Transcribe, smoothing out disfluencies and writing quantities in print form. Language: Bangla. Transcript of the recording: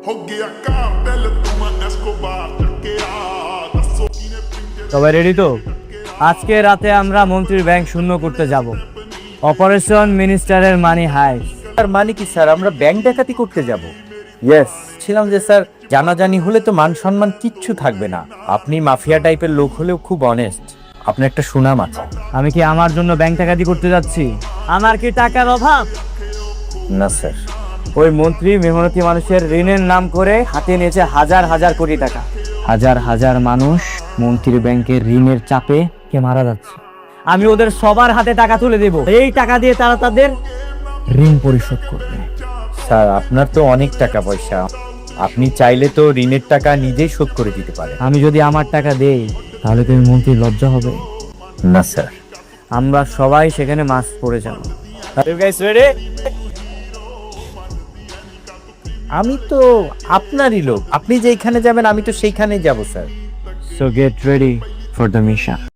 हो गया कार्टेल तुम एस्कोबार टकेरा दसो किने पिंजे সবাই রেডি তো? আজকে রাতে আমরা মন্ত্রীর ব্যাংক শূন্য করতে যাব। অপারেশন মিনিস্টারের মানি হাইস্ট। তার মানে কি স্যার, আমরা ব্যাংক ডাকাতি করতে যাব? ইয়েস। ছিলাম যে স্যার, জানাজানি হলে তো মান সম্মান কিচ্ছু থাকবে না। আপনি মাফিয়া টাইপের লোক হলেও খুব অনেস্ট, আপনার একটা সুনাম আছে। আমি কি আমার জন্য ব্যাংক ডাকাতি করতে যাচ্ছি? আমার কি টাকার অভাব? না স্যার। ওই মন্ত্রী মেহনতি মানুষের ঋণের নাম করে হাতে নিয়েছে হাজার হাজার কোটি টাকা। হাজার হাজার মানুষ মন্ত্রীর ব্যাংকের ঋণের চাপে কে মারা যাচ্ছে। আমি ওদের সবার হাতে টাকা তুলে দেব, এই টাকা দিয়ে তারা তাদের ঋণ পরিশোধ করবে। স্যার, আপনার তো অনেক টাকা পয়সা, আপনি চাইলে তো ঋণের টাকা নিজেই শোধ করে দিতে পারেন। আমি যদি আমার টাকা দেই তাহলে তুমি মন্ত্রীর লজ্জা হবে। না স্যার। আমরা সবাই সেখানে মাছ পড়ে যাবো। আমি তো আপনারই লোক, আপনি যেখানে যাবেন আমি তো সেইখানে যাব sir. So get ready for the mission.